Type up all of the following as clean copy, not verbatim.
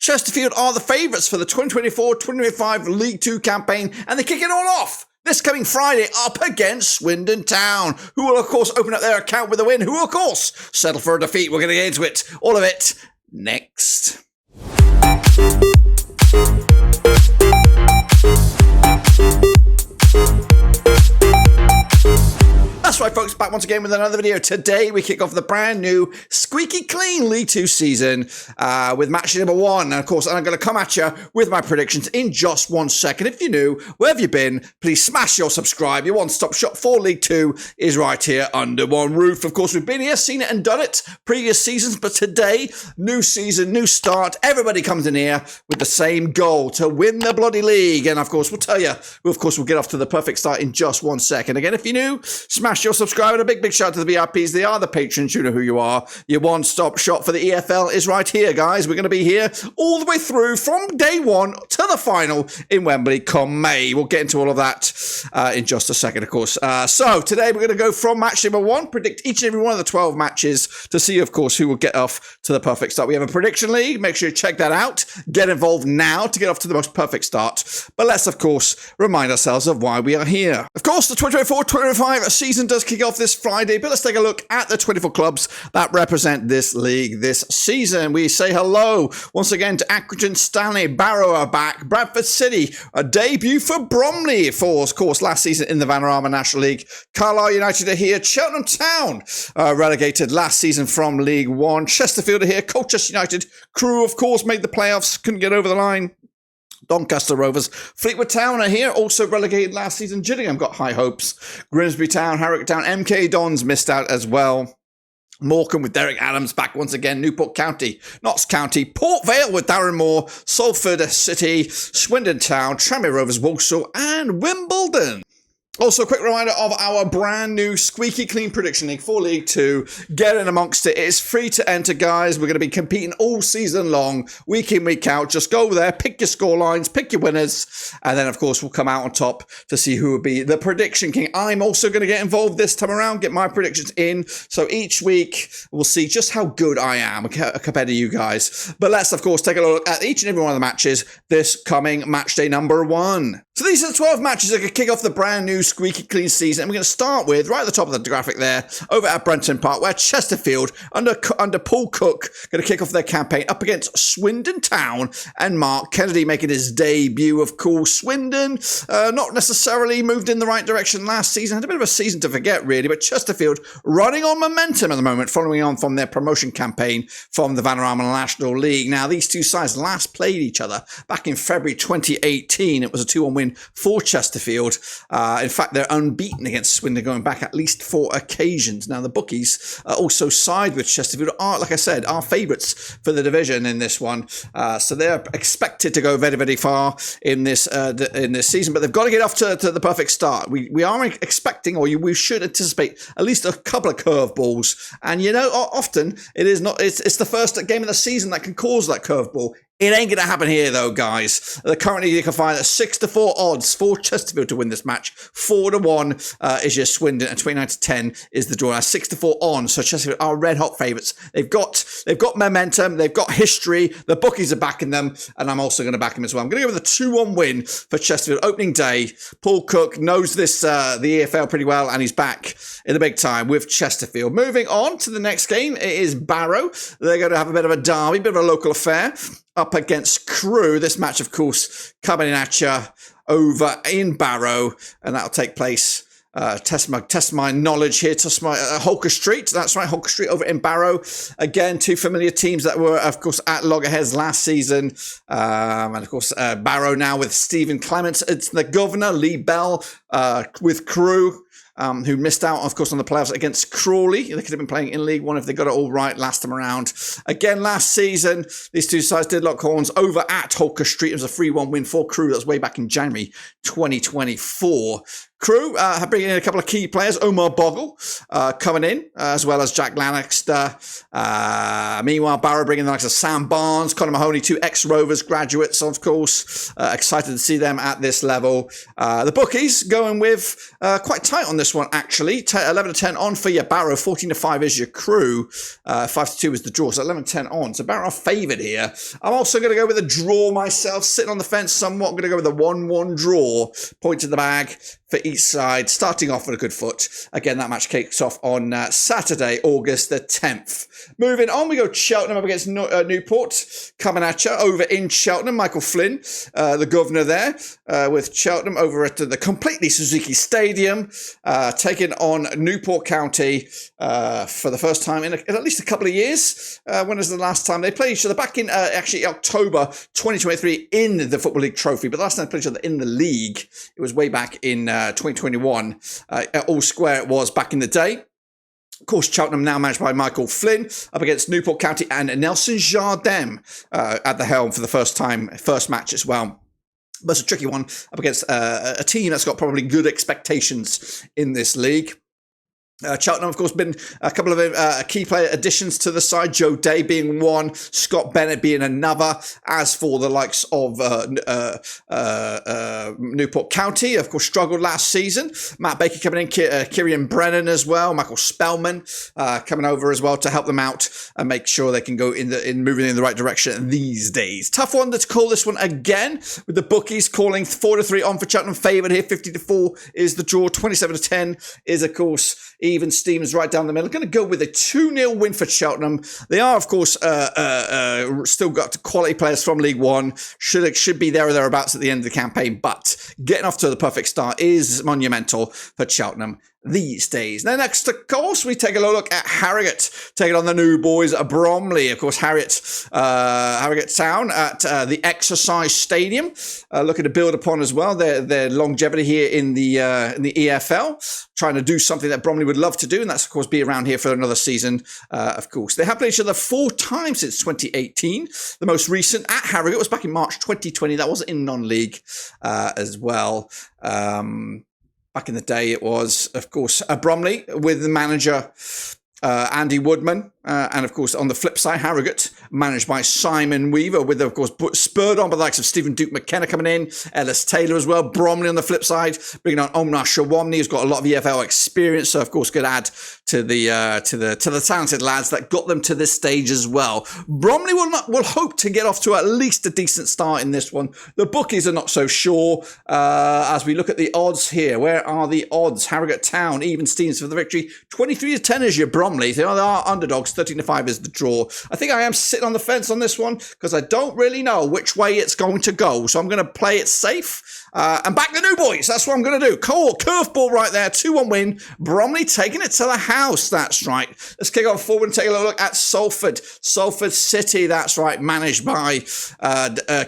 Chesterfield are the favourites for the 2024-2025 League 2 campaign, and they kick it all off this coming Friday up against Swindon Town, who will, of course, open up their account with a win, who will, of course, settle for a defeat. We're going to get into it. All of it next. That's right, folks, back once again with another video. Today, we kick off the brand new, squeaky clean League 2 season with match number 1. And, of course, I'm going to come at you with my predictions in just 1 second. If you're new, where have you been? Please smash your subscribe. Your one-stop shop for League 2 is right here under one roof. Of course, we've been here, seen it and done it previous seasons. But today, new season, new start. Everybody comes in here with the same goal, to win the bloody league. And, of course, we'll tell you, we'll get off to the perfect start in just 1 second. Again, if you're new, smash your subscribe, and a big shout out to the VIPs. They are the patrons. You know who you are. Your one-stop shop for the EFL is right here, guys. We're going to be here all the way through from day 1 to the final in Wembley come May. We'll get into all of that in just a second, of course. So today we're going to go from match number 1, predict each and every one of the 12 matches to see, of course, who will get off to the perfect start. We have a prediction league. Make sure you check that out. Get involved now to get off to the most perfect start. But let's, of course, remind ourselves of why we are here. Of course, the 2024-2025 season does kick off this Friday, but let's take a look at the 24 clubs that represent this league this season. We say hello once again to Accrington, Stanley, Barrow are back, Bradford City, a debut for Bromley, for of course last season in the Vanarama National League. Carlisle United are here, Cheltenham Town relegated last season from League 1, Chesterfield are here, Colchester United, Crewe of course made the playoffs, couldn't get over the line. Doncaster Rovers, Fleetwood Town are here, also relegated last season. Gillingham got high hopes. Grimsby Town, Harrogate Town, MK Dons missed out as well. Morecambe with Derek Adams back once again. Newport County, Notts County, Port Vale with Darren Moore, Salford City, Swindon Town, Tranmere Rovers, Walsall, and Wimbledon. Also, a quick reminder of our brand new squeaky clean prediction league for League 2. Get in amongst it. It's free to enter, guys. We're going to be competing all season long, week in, week out. Just go there, pick your score lines, pick your winners, and then, of course, we'll come out on top to see who will be the prediction king. I'm also going to get involved this time around, get my predictions in. So each week, we'll see just how good I am compared to you guys. But let's, of course, take a look at each and every one of the matches this coming match day number 1. So these are the 12 matches that could kick off the brand new squeaky clean season. And we're going to start with, right at the top of the graphic there, over at Brenton Park, where Chesterfield, under Paul Cook, going to kick off their campaign up against Swindon Town, and Mark Kennedy making his debut. Of course, Swindon, not necessarily moved in the right direction last season, had a bit of a season to forget, really, but Chesterfield running on momentum at the moment, following on from their promotion campaign from the Vanarama National League. Now, these two sides last played each other back in February 2018. It was a 2-1 win for Chesterfield. In fact, they're unbeaten against Swindon going back at least 4 occasions. Now, the bookies also side with Chesterfield, are, like I said, are favourites for the division in this one. So they're expected to go very, very far in this season, but they've got to get off to the perfect start. We are expecting, or we should anticipate, at least a couple of curveballs. And, you know, often it's the first game of the season that can cause that curveball. It ain't going to happen here, though, guys. Currently, you can find a 6-4 odds for Chesterfield to win this match. 4-1 is your Swindon, and 29-10 is the draw. Now, 6-4 on, so Chesterfield are red-hot favourites. They've got momentum. They've got history. The bookies are backing them, and I'm also going to back them as well. I'm going to go with a 2-1 win for Chesterfield. Opening day, Paul Cook knows the EFL pretty well, and he's back in the big time with Chesterfield. Moving on to the next game, it is Barrow. They're going to have a bit of a derby, a bit of a local affair, up against Crewe. This match, of course, coming at you over in Barrow, and that'll take place. Test my knowledge here. Test my Holker Street. That's right, Holker Street over in Barrow. Again, two familiar teams that were, of course, at loggerheads last season. And, of course, Barrow now with Stephen Clements. It's the governor, Lee Bell, with Crewe. Who missed out, of course, on the playoffs against Crawley. They could have been playing in League 1 if they got it all right last time around. Again, last season, these two sides did lock horns over at Holker Street. It was a 3-1 win for Crewe. That was way back in January 2024. Crewe have bringing in a couple of key players. Omar Bogle coming in, as well as Jack Lannister. Meanwhile, Barrow bringing in the likes of Sam Barnes, Conor Mahoney, 2 ex-Rovers graduates, of course. Excited to see them at this level. The bookies going with quite tight on this one, actually. 11-10 on for your Barrow, 14-5 is your Crewe, 5-2 is the draw, so 11-10 on. So Barrow are favoured here. I'm also going to go with a draw myself, sitting on the fence somewhat. I'm going to go with a 1-1 draw, point in the bag for each side, starting off with a good foot. Again, that match kicks off on Saturday, August the 10th. Moving on, we go Cheltenham up against Newport. Coming at you over in Cheltenham, Michael Flynn, the governor there, with Cheltenham over at the completely Suzuki Stadium, taking on Newport County for the first time in at least a couple of years. When was the last time they played each other? Back in actually October 2023 in the Football League Trophy, but the last time they played each other in the league, it was way back in 2021. All square it was back in the day. Of course, Cheltenham now managed by Michael Flynn up against Newport County and Nelson Jardem at the helm for the first match as well. But it's a tricky one up against a team that's got probably good expectations in this league. Cheltenham, of course, been a couple of key player additions to the side. Joe Day being one, Scott Bennett being another. As for the likes of Newport County, of course, struggled last season. Matt Baker coming in, Kieran Brennan as well, Michael Spellman coming over as well to help them out and make sure they can go moving in the right direction these days. Tough one to call this one again, with the bookies calling 4-3 on for Cheltenham, favoured here. 50-4 is the draw. 27-10 is, of course, even Steam's right down the middle. Going to go with a 2-0 win for Cheltenham. They are, of course, still got quality players from League One. Should be there or thereabouts at the end of the campaign, but getting off to the perfect start is monumental for Cheltenham these days. Now, next, of course, we take a look at Harrogate, taking on the new boys at Bromley. Of course, Harrogate Town at the Exercise Stadium, looking to build upon as well their longevity here in the EFL, trying to do something that Bromley would love to do, and that's, of course, be around here for another season, of course. They have played each other 4 times since 2018. The most recent at Harrogate was back in March 2020. That was in non-league as well. Back in the day, it was, of course, Bromley with the manager Andy Woodman. And, of course, on the flip side, Harrogate, managed by Simon Weaver, with, of course, spurred on by the likes of Stephen Duke McKenna coming in, Ellis Taylor as well. Bromley on the flip side, bringing on Omar Shawamni, who's got a lot of EFL experience, so, of course, could add to the talented lads that got them to this stage as well. Bromley will hope to get off to at least a decent start in this one. The bookies are not so sure. As we look at the odds here, where are the odds? Harrogate Town, even Steens for the victory. 23-10 is your Bromley. They are underdogs. 13-5 is the draw. I think I am sitting on the fence on this one because I don't really know which way it's going to go. So I'm going to play it safe and back the new boys. That's what I'm going to do. Cool. Curveball right there. 2-1 win. Bromley taking it to the house. That's right. Let's kick on forward and take a look at Salford. Salford City. That's right. Managed by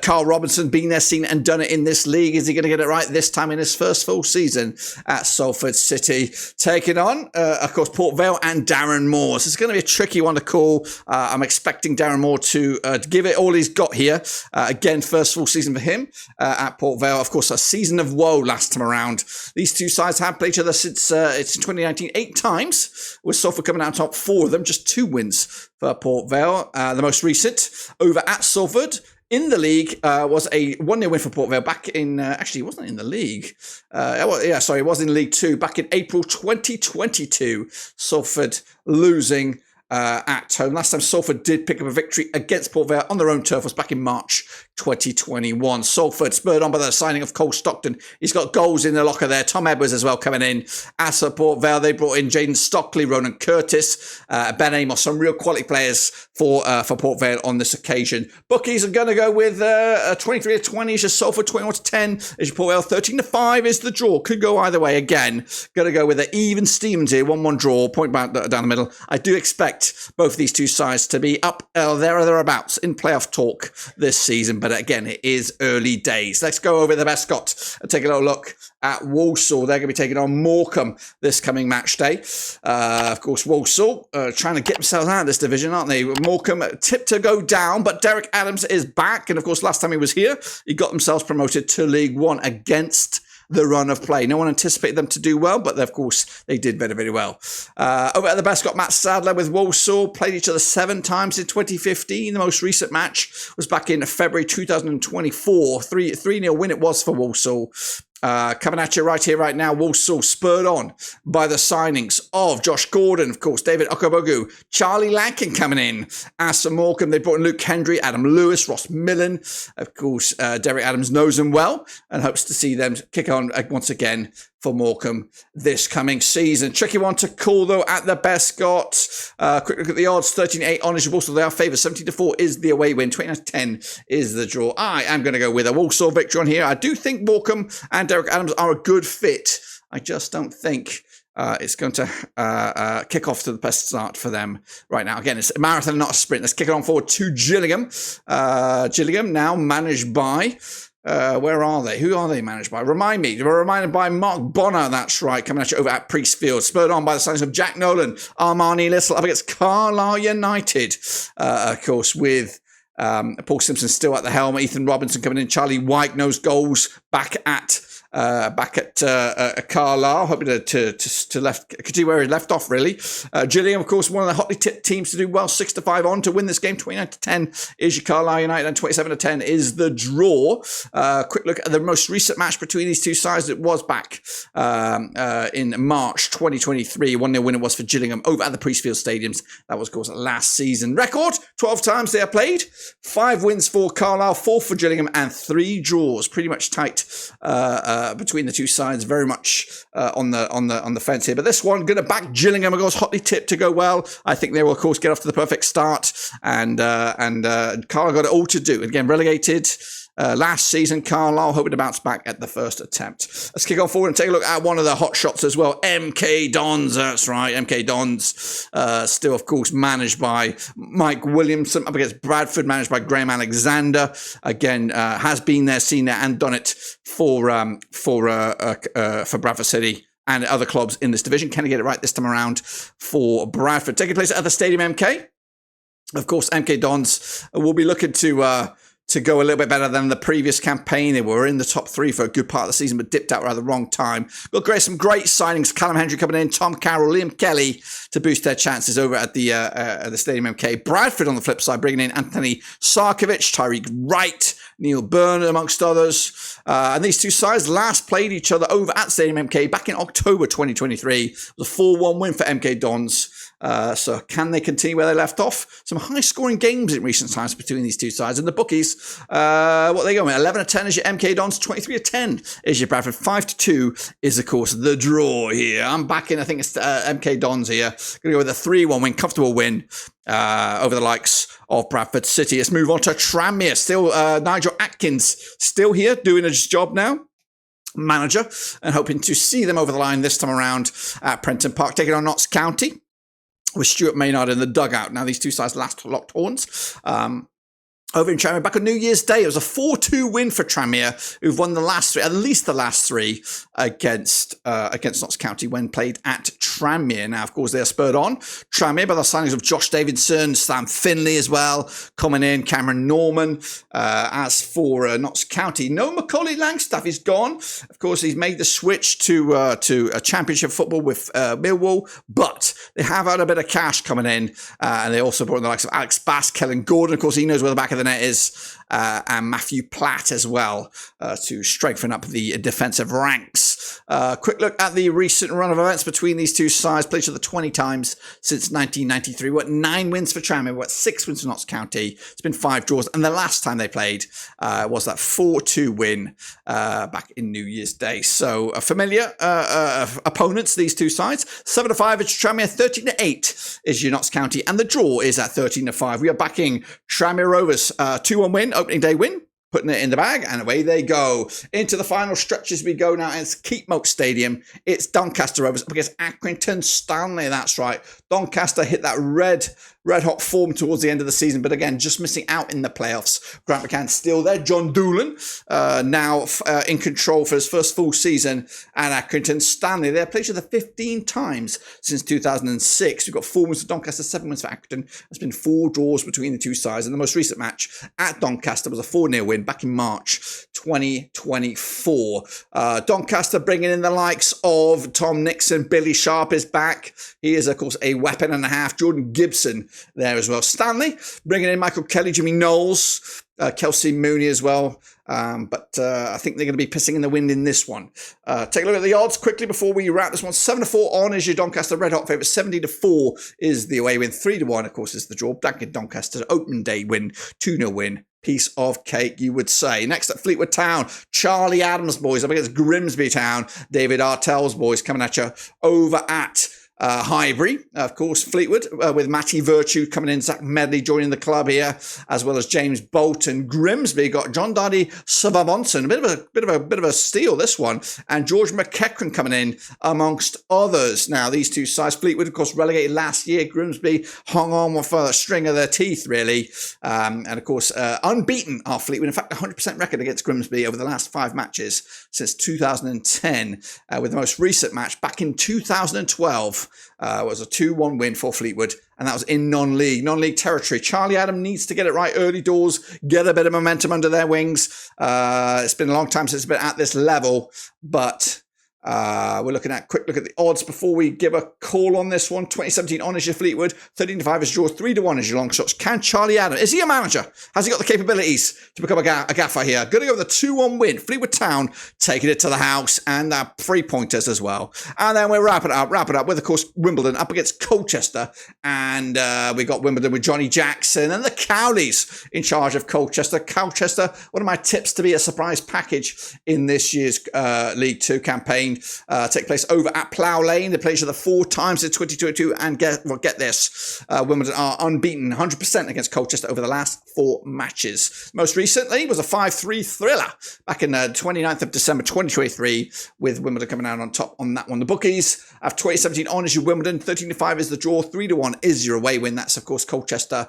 Carl Robinson. Been there, seen it and done it in this league. Is he going to get it right this time in his first full season at Salford City? Taking on, of course, Port Vale and Darren Moore. So it's going to be a tricky one to call. I'm expecting Darren Moore to give it all he's got here. Again, first full season for him at Port Vale. Of course, a season of woe last time around. These two sides have played each other since it's in 2019 8 times, with Salford coming out on top 4 of them, just 2 wins for Port Vale. The most recent over at Salford in the league was a 1-0 win for Port Vale back in, actually, it wasn't in the league. It was in League 2 back in April 2022. Salford losing at home. Last time Salford did pick up a victory against Port Vale on their own turf was back in March 2021. Salford spurred on by the signing of Cole Stockton. He's got goals in the locker there. Tom Edwards as well coming in. As for Port Vale, they brought in Jaden Stockley, Ronan Curtis, Ben Amos, some real quality players for Port Vale on this occasion. Bookies are going to go with 23-20 is your Salford, 21-10 is your Port Vale, 13-5 is the draw. Could go either way again. Going to go with an even Stevens here, 1-1 draw, point back down the middle. I do expect both of these two sides to be up there or thereabouts in playoff talk this season, but again, it is early days. Let's go over the Bescott and take a little look at Walsall. They're going to be taking on Morecambe this coming match day. Of course, Walsall trying to get themselves out of this division, aren't they? Morecambe tipped to go down, but Derek Adams is back, and of course, last time he was here, he got themselves promoted to League One against the run of play. No one anticipated them to do well, but of course they did very, very well. Over at the best, got Matt Sadler with Walsall, played each other 7 times in 2015. The most recent match was back in February 2024. 3-0 win it was for Walsall. Coming at you right here, right now, Walsall spurred on by the signings of Josh Gordon, of course, David Okabogu, Charlie Lankin coming in. As for Morecambe, they brought in Luke Hendry, Adam Lewis, Ross Millen. Of course, Derek Adams knows them well and hopes to see them kick on once again for Morecambe this coming season. Tricky one to call, though, at the best. Got quick look at the odds. 13-8 on Walsall. They are favoured. 17-4 is the away win. 20-10 is the draw. I am going to go with a Walsall victory on here. I do think Morecambe and Derek Adams are a good fit. I just don't think it's going to kick off to the best start for them right now. Again, it's a marathon, not a sprint. Let's kick it on forward to Gillingham. Gillingham now managed by... where are they? Who are they managed by? Remind me. They were reminded by Mark Bonner, that's right, coming at you over at Priestfield. Spurred on by the signings of Jack Nolan, Armani Little up against Carlisle United. Of course, with Paul Simpson still at the helm, Ethan Robinson coming in, Charlie White knows goals back at Carlisle, hoping to continue where he left off, really. Gillingham, of course, one of the hotly tipped teams to do well, 6-5 on to win this game. 29-10 is your Carlisle United, and 27-10 is the draw. Quick look at the most recent match between these two sides. It was back in March 2023. 1-0 win it was for Gillingham over at the Priestfield Stadiums. That was, of course, last season. Record, 12 times they are played. 5 wins for Carlisle, 4 for Gillingham, and 3 draws. Pretty much tight between the two sides, very much on the fence here. But this one, going to back Gillingham, of course, hotly tipped to go well. I think they will, of course, get off to the perfect start. And Carlisle got it all to do. Again, relegated last season. Carlisle hoping to bounce back at the first attempt. Let's kick on forward and take a look at one of the hot shots as well. MK Dons, that's right. MK Dons, still, of course, managed by Mike Williamson, up against Bradford, managed by Graham Alexander. Again, has been there, seen there, and done it for Bradford City and other clubs in this division. Can he get it right this time around for Bradford? Taking place at the Stadium MK. Of course, MK Dons will be looking to go a little bit better than the previous campaign. They were in the top 3 for a good part of the season, but dipped out around the wrong time. Got some great signings. Callum Hendry coming in, Tom Carroll, Liam Kelly to boost their chances over at the Stadium MK. Bradford on the flip side, bringing in Anthony Sarkovic, Tyreek Wright, Neil Byrne, amongst others. And these two sides last played each other over at Stadium MK back in October 2023. It was a 4-1 win for MK Dons. So can they continue where they left off? Some high-scoring games in recent times between these two sides. And the bookies, what they go with? 11-10 is your MK Dons, 23-10 is your Bradford, 5-2 is, of course, the draw here. I'm backing, I think it's MK Dons here. Going to go with a 3-1 win, comfortable win over the likes of Bradford City. Let's move on to Tranmere. Still, Nigel Atkins still here doing his job now. Manager, and hoping to see them over the line this time around at Prenton Park, taking on Notts County with Stuart Maynard in the dugout. Now, these two sides last locked horns. Over in Tranmere, back on New Year's Day, it was a 4-2 win for Tranmere, who've won the last 3, at least the last 3, against Notts County when played at Tranmere. Now, of course, they are spurred on. Tranmere by the signings of Josh Davidson, Sam Finley as well, coming in, Cameron Norman. As for Notts County, no Macaulay Langstaff, he's gone. Of course, he's made the switch to a championship football with Millwall, but they have had a bit of cash coming in, and they also brought in the likes of Alex Bass, Kellen Gordon. Of course, he knows where the back of the net is, and Matthew Platt as well, to strengthen up the defensive ranks. Quick look at the recent run of events between these two sides. Played each other 20 times since 1993. What 9 wins for Tranmere, what 6 wins for Notts County. It's been 5 draws, and the last time they played was that 4-2 win back in New Year's Day. So familiar opponents, these two sides. 7-5 is Tranmere, 13-8 is your Notts County, and the draw is at 13-5. We are backing Tranmere Rovers, 2-1 win, opening day win, putting it in the bag, and away they go. Into the final stretch as we go now. It's Keepmoat Stadium. It's Doncaster Rovers up against Accrington Stanley. That's right. Doncaster hit that red red hot form towards the end of the season, but again, just missing out in the playoffs. Grant McCann still there. John Doolan now in control for his first full season at Accrington. Stanley, they played each other 15 times since 2006. We've got 4 wins for Doncaster, 7 wins for Accrington. There's been 4 draws between the two sides, and the most recent match at Doncaster was a 4-0 win back in March 2024. Doncaster bringing in the likes of Tom Nixon. Billy Sharp is back. He is, of course, a weapon and a half. Jordan Gibson there as well. Stanley bringing in Michael Kelly, Jimmy Knowles, Kelsey Mooney as well. But I think they're going to be pissing in the wind in this one. Take a look at the odds quickly before we wrap this one. 7-4 on is your Doncaster red hot favourite. 70-4 is the away win. 3-1, of course, is the draw. Doncaster open day win. 2-0 win. Piece of cake, you would say. Next up, Fleetwood Town. Charlie Adams' boys up against Grimsby Town. David Artell's boys coming at you over at Highbury, of course, Fleetwood, with Matty Virtue coming in, Zach Medley joining the club here, as well as James Bolton. Grimsby got John Dardy Savavonson, a bit of a steal this one, and George McEachran coming in amongst others. Now these two sides, Fleetwood, of course, relegated last year. Grimsby hung on for a string of their teeth, really, and of course, unbeaten are Fleetwood. In fact, 100% record against Grimsby over the last 5 matches since 2010, with the most recent match back in 2012. Was a 2-1 win for Fleetwood, and that was in non-league territory. Charlie Adam needs to get it right early doors, get a bit of momentum under their wings. It's been a long time since it's been at this level, but we're looking at quick look at the odds before we give a call on this one. 2017 on is your Fleetwood, 13-5 is draws, 3-1 is your long shots. Can Charlie Adam, is he a manager? Has he got the capabilities to become a gaffer here? Going to go with a 2-1 win. Fleetwood Town taking it to the house, and 3 pointers as well. And then we'll wrap it up with, of course, Wimbledon up against Colchester, and we got Wimbledon with Johnny Jackson and the Cowleys in charge of Colchester. Colchester, one of my tips to be a surprise package in this year's League 2 campaign. Take place over at Plough Lane. They played each other 4 times in 2022, and get this, Wimbledon are unbeaten 100% against Colchester over the last 4 matches. Most recently was a 5-3 thriller back in 29th of December 2023, with Wimbledon coming out on top on that one. The bookies have 2017 on is your Wimbledon, 13-5 is the draw, 3-1 is your away win. That's, of course, Colchester.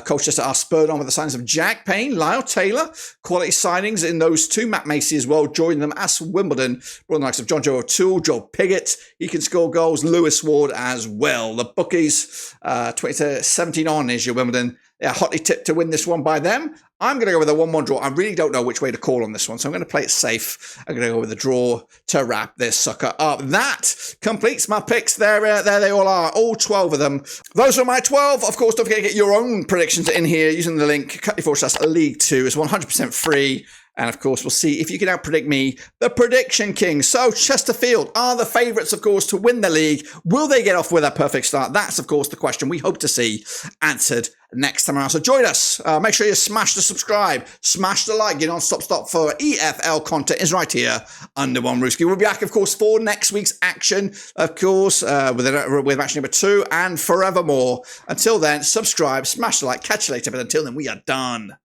Colchester are spurred on with the signings of Jack Payne, Lyle Taylor, quality signings in those 2. Matt Macy as well joining them as Wimbledon. Brought the likes of John Joe O'Toole, Joel Piggott, he can score goals, Lewis Ward as well. The bookies, 2017 on is your Wimbledon. They're hotly tipped to win this one by them. I'm going to go with a 1-1 draw. I really don't know which way to call on this one, so I'm going to play it safe. I'm going to go with a draw to wrap this sucker up. That completes my picks. There they all are, all 12 of them. Those are my 12. Of course, don't forget to get your own predictions in here using the link cut./League 2. It's 100% free. And of course, we'll see if you can out-predict me, the Prediction King. So, Chesterfield are the favourites, of course, to win the league. Will they get off with a perfect start? That's, of course, the question we hope to see answered next time around. So join us. Make sure you smash the subscribe, smash the like. Your non-stop stop for EFL content is right here under One Rooski. We'll be back, of course, for next week's action, of course, with match number 2 and forevermore. Until then, subscribe, smash the like, catch you later. But until then, we are done.